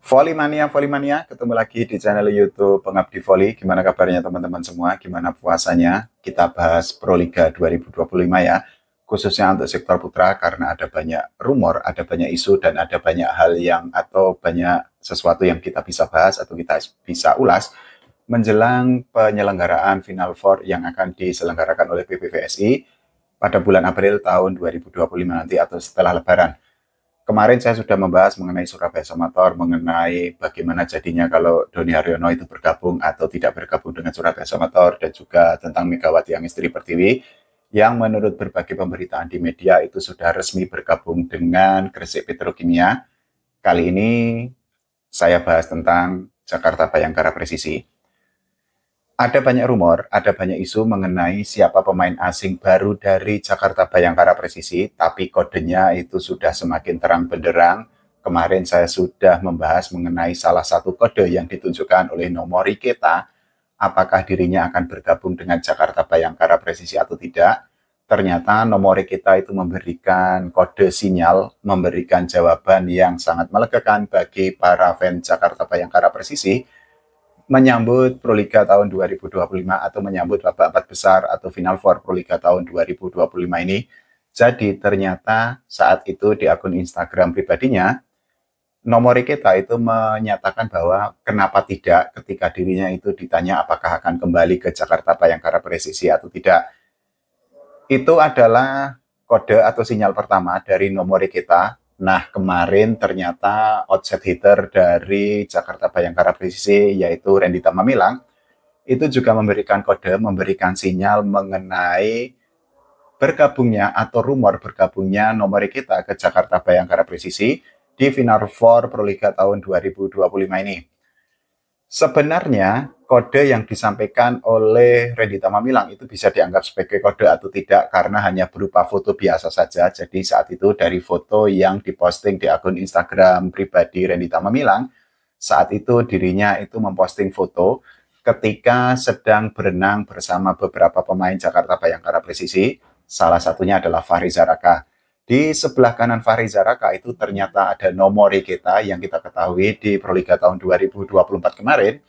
Voli Mania, ketemu lagi di channel YouTube Pengabdi Voli. Gimana kabarnya teman-teman semua? Gimana puasanya? Kita bahas Proliga 2025 ya, khususnya untuk sektor putra karena ada banyak rumor, ada banyak isu, dan ada banyak hal yang atau banyak sesuatu yang kita bisa bahas atau kita bisa ulas menjelang penyelenggaraan Final Four yang akan diselenggarakan oleh PBVSI pada bulan April tahun 2025 nanti atau setelah Lebaran. Kemarin saya sudah membahas mengenai Surabaya Samator, mengenai bagaimana jadinya kalau Doni Haryono itu bergabung atau tidak bergabung dengan Surabaya Samator, dan juga tentang Megawati Angestri Pertiwi yang menurut berbagai pemberitaan di media itu sudah resmi bergabung dengan Gresik Petrokimia. Kali ini saya bahas tentang Jakarta Bayangkara Presisi. Ada banyak rumor, ada banyak isu mengenai siapa pemain asing baru dari Jakarta Bayangkara Presisi, tapi kodenya itu sudah semakin terang benderang. Kemarin saya sudah membahas mengenai salah satu kode yang ditunjukkan oleh Nomori Keta, apakah dirinya akan bergabung dengan Jakarta Bayangkara Presisi atau tidak. Ternyata Nomori Keta itu memberikan kode sinyal, memberikan jawaban yang sangat melegakan bagi para fans Jakarta Bayangkara Presisi, menyambut Proliga tahun 2025 atau menyambut babak 4 besar atau Final Four Proliga tahun 2025 ini. Jadi ternyata saat itu di akun Instagram pribadinya, Nomori Kita itu menyatakan bahwa kenapa tidak ketika dirinya itu ditanya apakah akan kembali ke Jakarta Bayangkara Presisi atau tidak. Itu adalah kode atau sinyal pertama dari Nomori Kita. Nah, kemarin ternyata outset hitter dari Jakarta Bayangkara Presisi, yaitu Randy Tamamilang, itu juga memberikan kode, memberikan sinyal mengenai bergabungnya atau rumor bergabungnya Nomori Kita ke Jakarta Bayangkara Presisi di Final Four Proliga tahun 2025 ini. Sebenarnya kode yang disampaikan oleh Randy Tamamilang itu bisa dianggap sebagai kode atau tidak karena hanya berupa foto biasa saja. Jadi saat itu dari foto yang diposting di akun Instagram pribadi Randy Tamamilang, saat itu dirinya itu memposting foto ketika sedang berenang bersama beberapa pemain Jakarta Bayangkara Presisi. Salah satunya adalah Fahri Zaraka. Di sebelah kanan Fahri Zaraka itu ternyata ada Nomori Kita yang kita ketahui di Proliga tahun 2024 kemarin.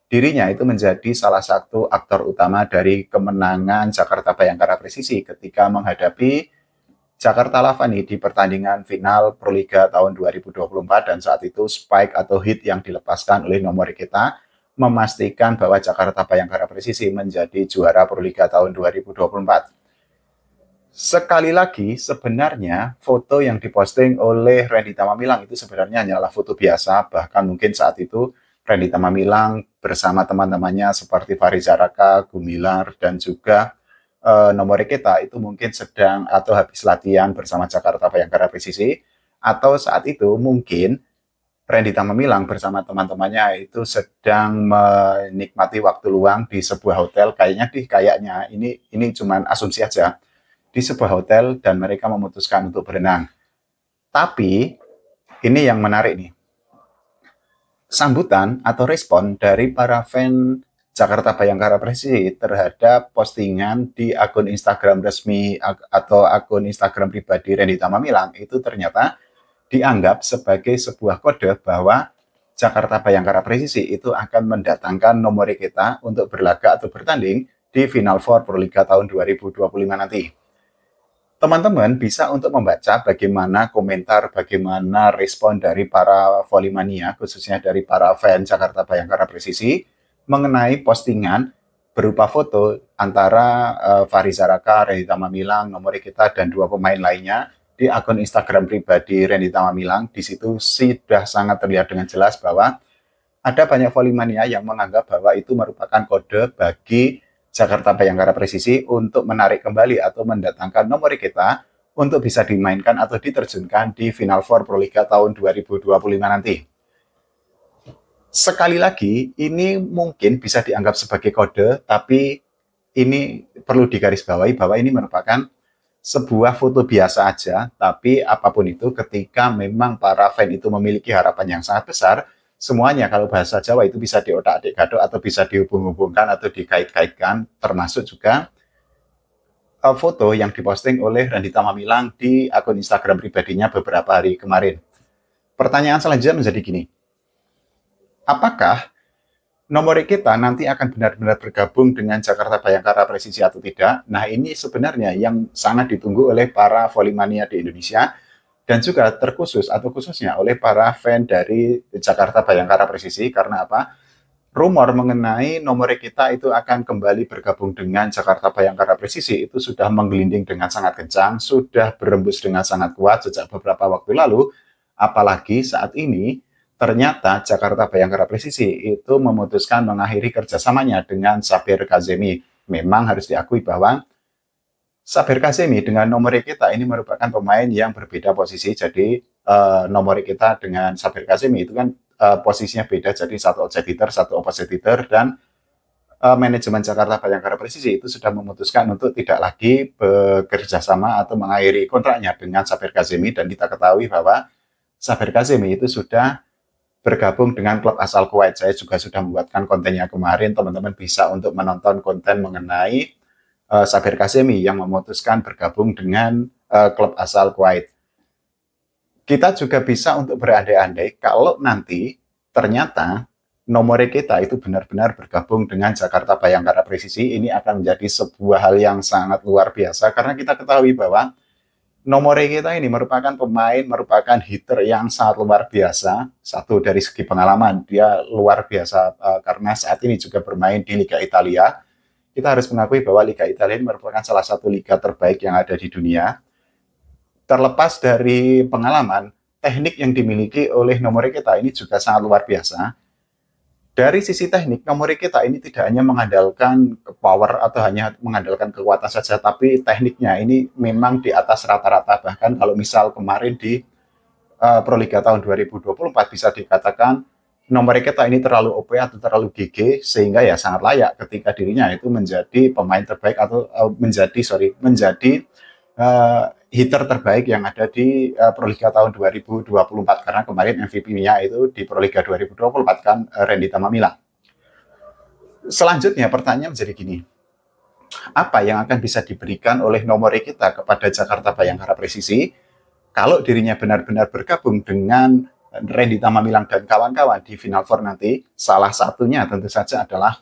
Dirinya itu menjadi salah satu aktor utama dari kemenangan Jakarta Bayangkara Presisi ketika menghadapi Jakarta Lavani di pertandingan final Proliga tahun 2024, dan saat itu spike atau hit yang dilepaskan oleh Nomori Kita memastikan bahwa Jakarta Bayangkara Presisi menjadi juara Proliga tahun 2024. Sekali lagi, sebenarnya foto yang diposting oleh Randy Tamamilang itu sebenarnya hanyalah foto biasa. Bahkan mungkin saat itu Randy Tamamilang bersama teman-temannya seperti Fahri Zaraka, Gumilar, dan juga Nomori Kita itu mungkin sedang atau habis latihan bersama Jakarta Bayangkara Presisi. Atau saat itu mungkin Randy Tamamilang bersama teman-temannya itu sedang menikmati waktu luang di sebuah hotel. Kayaknya ini cuma asumsi aja, di sebuah hotel, dan mereka memutuskan untuk berenang. Tapi ini yang menarik nih. Sambutan atau respon dari para fan Jakarta Bayangkara Presisi terhadap postingan di akun Instagram resmi atau akun Instagram pribadi Randy Tamamilang itu ternyata dianggap sebagai sebuah kode bahwa Jakarta Bayangkara Presisi itu akan mendatangkan Nomori Kita untuk berlaga atau bertanding di Final Four Proliga tahun 2025 nanti. Teman-teman bisa untuk membaca bagaimana komentar, bagaimana respon dari para volley-mania, khususnya dari para fans Jakarta Bayangkara Presisi, mengenai postingan berupa foto antara Fahri Zaraka, Randy Tamamilang, Nomori Kita, dan dua pemain lainnya di akun Instagram pribadi Randy Tamamilang. Di situ sudah sangat terlihat dengan jelas bahwa ada banyak volley-mania yang menganggap bahwa itu merupakan kode bagi Jakarta Bayangkara Presisi untuk menarik kembali atau mendatangkan Nomori Kita untuk bisa dimainkan atau diterjunkan di Final Four Proliga tahun 2025 nanti. Sekali lagi, ini mungkin bisa dianggap sebagai kode, tapi ini perlu digarisbawahi bahwa ini merupakan sebuah foto biasa aja, tapi apapun itu ketika memang para fan itu memiliki harapan yang sangat besar, semuanya kalau bahasa Jawa itu bisa diotak-atik gadok atau bisa dihubung-hubungkan atau dikait-kaitkan, termasuk juga foto yang diposting oleh Randy Tamamilang di akun Instagram pribadinya beberapa hari kemarin. Pertanyaan selanjutnya menjadi gini, Apakah nomor kita nanti akan benar-benar bergabung dengan Jakarta Bayangkara Presisi atau tidak? Nah, ini sebenarnya yang sangat ditunggu oleh para volley-mania di Indonesia dan juga terkhusus atau khususnya oleh para fan dari Jakarta Bayangkara Presisi. Karena apa? Rumor mengenai nomor kita itu akan kembali bergabung dengan Jakarta Bayangkara Presisi itu sudah menggelinding dengan sangat kencang, sudah berembus dengan sangat kuat sejak beberapa waktu lalu, apalagi saat ini ternyata Jakarta Bayangkara Presisi itu memutuskan mengakhiri kerjasamanya dengan Sabir Kazemi. Memang harus diakui bahwa Sabir Kazemi dengan nomor kita ini merupakan pemain yang berbeda posisi. Jadi nomor kita dengan Sabir Kazemi itu kan posisinya beda. Jadi satu outside hitter, satu opposite hitter, dan manajemen Jakarta Bayangkara Presisi itu sudah memutuskan untuk tidak lagi bekerja sama atau mengakhiri kontraknya dengan Sabir Kazemi. Dan kita ketahui bahwa Sabir Kazemi itu sudah bergabung dengan klub asal Kuwait. Saya juga sudah membuatkan kontennya kemarin, teman-teman bisa untuk menonton konten mengenai Sabir Kazemi yang memutuskan bergabung dengan klub asal Kuwait. Kita juga bisa untuk berandai-andai kalau nanti ternyata nomor kita itu benar-benar bergabung dengan Jakarta Bayangkara Presisi, ini akan menjadi sebuah hal yang sangat luar biasa karena kita ketahui bahwa nomor kita ini merupakan pemain, merupakan hitter yang sangat luar biasa. Satu, dari segi pengalaman, dia luar biasa karena saat ini juga bermain di Liga Italia. Kita harus mengakui bahwa Liga Italia ini merupakan salah satu liga terbaik yang ada di dunia. Terlepas dari pengalaman, teknik yang dimiliki oleh nomor kita ini juga sangat luar biasa. Dari sisi teknik, nomor kita ini tidak hanya mengandalkan power atau hanya mengandalkan kekuatan saja, tapi tekniknya ini memang di atas rata-rata. Bahkan kalau misal kemarin di Proliga tahun 2024 bisa dikatakan nomor kita ini terlalu OP atau terlalu GG, sehingga ya sangat layak ketika dirinya itu menjadi pemain terbaik atau menjadi hitter terbaik yang ada di Proliga tahun 2024 karena kemarin MVP-nya itu di Proliga 2024 kan Randy Tamamila. Selanjutnya pertanyaan menjadi gini, apa yang akan bisa diberikan oleh nomor kita kepada Jakarta Bayangkara Presisi kalau dirinya benar-benar bergabung dengan Randy Tamamilang dan kawan-kawan di Final Four nanti? Salah satunya tentu saja adalah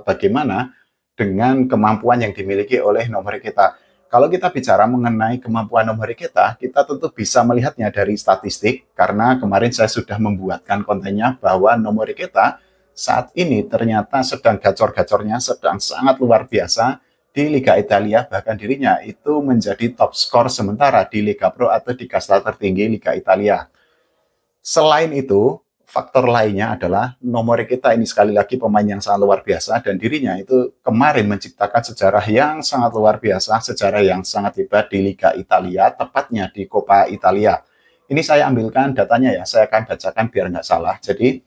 bagaimana dengan kemampuan yang dimiliki oleh nomor kita. Kalau kita bicara mengenai kemampuan nomor kita tentu bisa melihatnya dari statistik, karena kemarin saya sudah membuatkan kontennya bahwa nomor kita saat ini ternyata sedang gacor-gacornya, sedang sangat luar biasa di Liga Italia, bahkan dirinya itu menjadi top skor sementara di Liga Pro atau di kasta tertinggi Liga Italia. Selain itu, faktor lainnya adalah nomor kita ini sekali lagi pemain yang sangat luar biasa dan dirinya itu kemarin menciptakan sejarah yang sangat luar biasa, sejarah yang sangat hebat di Liga Italia, tepatnya di Coppa Italia. Ini saya ambilkan datanya ya, saya akan bacakan biar nggak salah. Jadi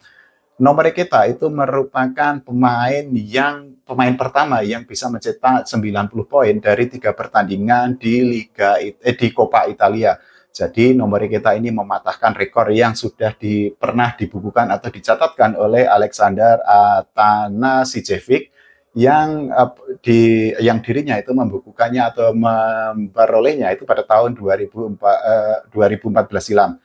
nomor kita itu merupakan pemain pertama yang bisa mencetak 90 poin dari 3 pertandingan di di Coppa Italia. Jadi nomor kita ini mematahkan rekor yang sudah pernah dibukukan atau dicatatkan oleh Alexander Atanasijevic yang dirinya itu membukukannya atau memperolehnya itu pada tahun 2014 silam.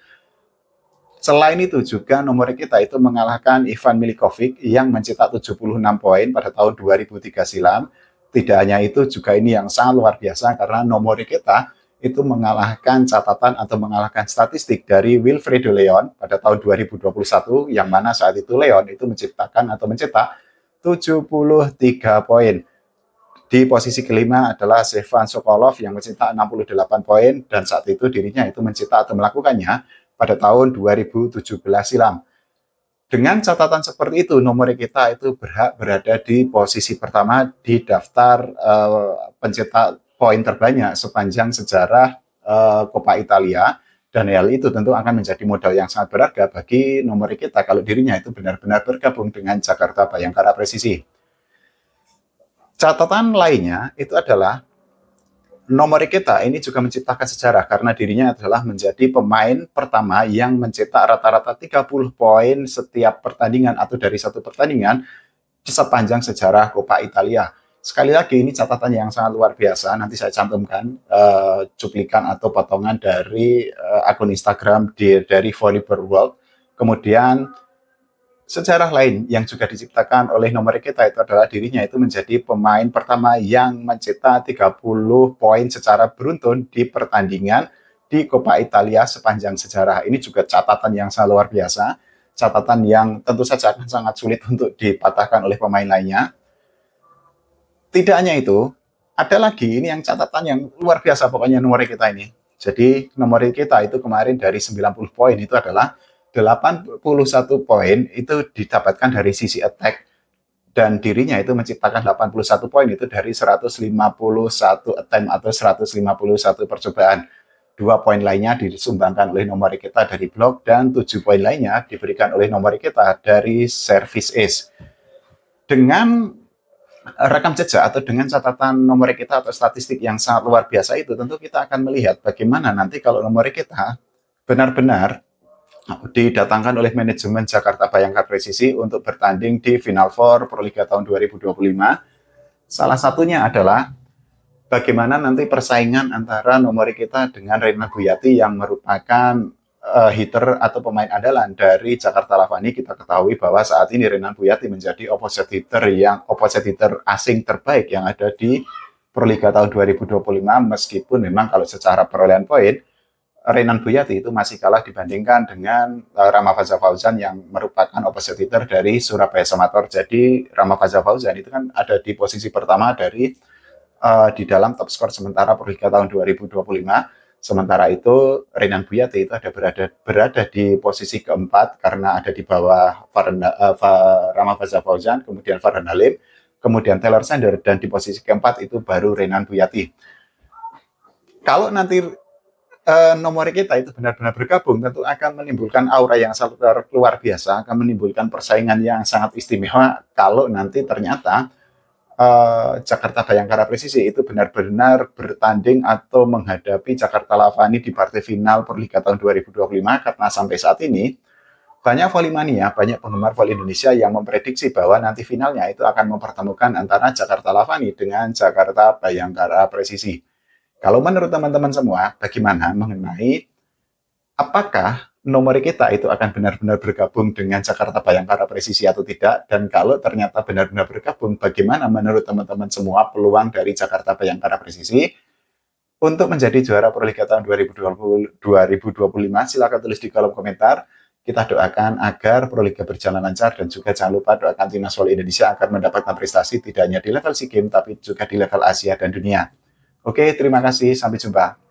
Selain itu juga nomor kita itu mengalahkan Ivan Milikovic yang mencetak 76 poin pada tahun 2003 silam. Tidak hanya itu, juga ini yang sangat luar biasa karena nomor kita itu mengalahkan catatan atau mengalahkan statistik dari Wilfredo Leon pada tahun 2021, yang mana saat itu Leon itu menciptakan atau mencetak 73 poin. Di posisi kelima adalah Stefan Sokolov yang mencetak 68 poin, dan saat itu dirinya itu mencetak atau melakukannya pada tahun 2017 silam. Dengan catatan seperti itu, nomor kita itu berhak berada di posisi pertama di daftar pencetak poin terbanyak sepanjang sejarah Coppa Italia, dan hal itu tentu akan menjadi modal yang sangat berharga bagi nomor kita kalau dirinya itu benar-benar bergabung dengan Jakarta Bayangkara Presisi. Catatan lainnya itu adalah nomor kita ini juga menciptakan sejarah karena dirinya adalah menjadi pemain pertama yang mencetak rata-rata 30 poin setiap pertandingan atau dari satu pertandingan sepanjang sejarah Coppa Italia. Sekali lagi ini catatan yang sangat luar biasa. Nanti saya cantumkan cuplikan atau potongan dari akun Instagram dari Volleyball World. Kemudian Sejarah lain yang juga diciptakan oleh nomor kita itu adalah dirinya itu menjadi pemain pertama yang mencetak 30 poin secara beruntun di pertandingan di Coppa Italia sepanjang sejarah. Ini juga catatan yang sangat luar biasa, catatan yang tentu saja akan sangat sulit untuk dipatahkan oleh pemain lainnya. Tidak hanya itu, ada lagi ini yang catatan yang luar biasa pokoknya nomor kita ini. Jadi nomor kita itu kemarin dari 90 poin itu adalah 81 poin itu didapatkan dari sisi attack, dan dirinya itu menciptakan 81 poin itu dari 151 attempt atau 151 percobaan. 2 poin lainnya disumbangkan oleh nomor kita dari blok, dan 7 poin lainnya diberikan oleh nomor kita dari service ace. Dengan rekam jejak atau dengan catatan nomor kita atau statistik yang sangat luar biasa itu, tentu kita akan melihat bagaimana nanti kalau nomor kita benar-benar didatangkan oleh manajemen Jakarta Bayangkara Presisi untuk bertanding di Final Four Proliga tahun 2025. Salah satunya adalah bagaimana nanti persaingan antara nomor kita dengan Renan Buyati yang merupakan hitter atau pemain andalan dari Jakarta Lavani. Kita ketahui bahwa saat ini Renan Buyati menjadi opposite hitter asing terbaik yang ada di Proliga tahun 2025, meskipun memang kalau secara perolehan poin Renan Buyati itu masih kalah dibandingkan dengan Rama Faza Fauzan yang merupakan opposite hitter dari Surabaya Samator. Jadi Rama Faza Fauzan itu kan ada di posisi pertama dari di dalam top skor sementara Proliga tahun 2025. Sementara itu Renan Buyati itu berada di posisi keempat karena ada di bawah Rama Faza Fauzan, kemudian Farhan Halim, kemudian Taylor Sander, dan di posisi keempat itu baru Renan Buyati. Kalau nanti nomor kita itu benar-benar bergabung, tentu akan menimbulkan aura yang sangat luar biasa, akan menimbulkan persaingan yang sangat istimewa kalau nanti ternyata Jakarta Bayangkara Presisi itu benar-benar bertanding atau menghadapi Jakarta Lavani di partai final Proliga tahun 2025, karena sampai saat ini banyak volley-mania, banyak penggemar volley Indonesia yang memprediksi bahwa nanti finalnya itu akan mempertemukan antara Jakarta Lavani dengan Jakarta Bayangkara Presisi. Kalau menurut teman-teman semua, bagaimana mengenai apakah nomor kita itu akan benar-benar bergabung dengan Jakarta Bayangkara Presisi atau tidak? Dan kalau ternyata benar-benar bergabung, bagaimana menurut teman-teman semua peluang dari Jakarta Bayangkara Presisi untuk menjadi juara Proliga tahun 2025? Silakan tulis di kolom komentar. Kita doakan agar Proliga berjalan lancar, dan juga jangan lupa doakan timnas volley Indonesia agar mendapatkan prestasi tidak hanya di level SEA Games tapi juga di level Asia dan dunia. Oke, terima kasih. Sampai jumpa.